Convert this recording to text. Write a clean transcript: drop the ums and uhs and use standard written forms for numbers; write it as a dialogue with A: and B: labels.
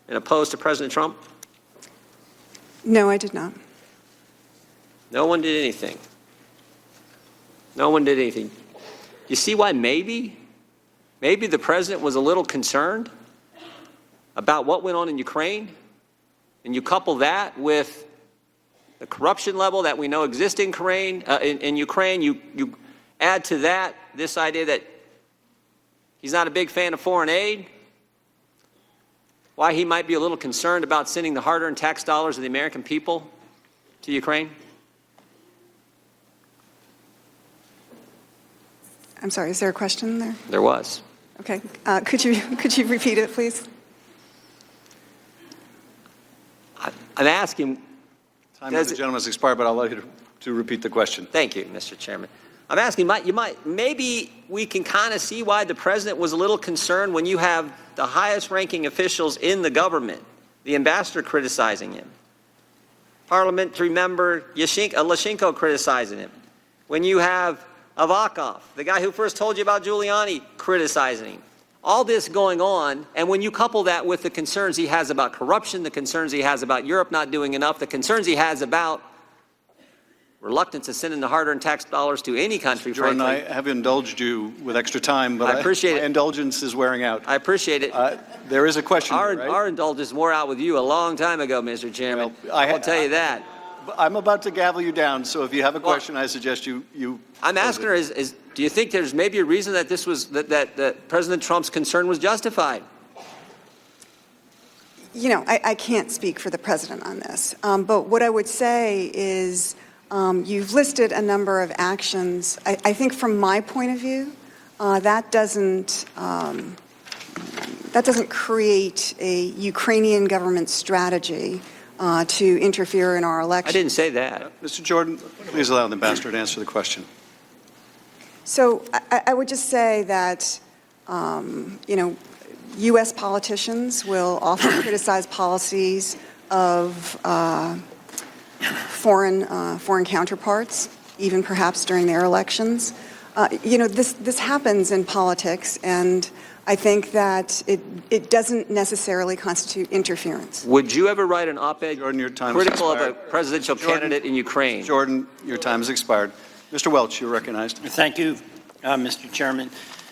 A: and opposed to President Trump?
B: No, I did not.
A: No one did anything. No one did anything. You see why maybe the president was a little concerned about what went on in Ukraine? And you couple that with the corruption level that we know exists in Ukraine, you add to that this idea that he's not a big fan of foreign aid, why he might be a little concerned about sending the hard-earned tax dollars of the American people to Ukraine?
B: I'm sorry, is there a question there?
A: There was.
B: Okay. Could you repeat it, please?
A: I'm asking.
C: Time of the gentleman's expired, but I'll allow you to repeat the question.
A: Thank you, Mr. Chairman. I'm asking, maybe we can kind of see why the president was a little concerned when you have the highest ranking officials in the government, the ambassador criticizing him, parliamentary member Lashchenko criticizing him, when you have Avakov, the guy who first told you about Giuliani, criticizing him. All this going on, and when you couple that with the concerns he has about corruption, the concerns he has about Europe not doing enough, the concerns he has about reluctance to send in the hard-earned tax dollars to any country,
C: Jordan,
A: frankly.
C: I have indulged you with extra time, but
A: I appreciate it.
C: My indulgence is wearing out.
A: I appreciate it.
C: There is a question.
A: Our indulgence wore out with you a long time ago, Mr. Chairman.
C: Well,
A: I'll tell you that.
C: I'm about to gavel you down, so if you have a question, I suggest you.
A: I'm asking her: do you think there's maybe a reason that this was that President Trump's concern was justified?
B: You know, I can't speak for the president on this, but what I would say is you've listed a number of actions. I think from my point of view, that doesn't create a Ukrainian government strategy to interfere in our election.
A: I didn't say that.
C: Mr. Jordan, please allow the ambassador to answer the question.
B: So I would just say that, you know, U.S. politicians will often criticize policies of foreign counterparts, even perhaps during their elections. You know, this happens in politics, and I think that it doesn't necessarily constitute interference.
A: Would you ever write an op-ed critical of a presidential candidate in Ukraine?
C: Jordan, your time has expired. Mr. Welch, you're recognized.
D: Thank you, Mr. Chairman.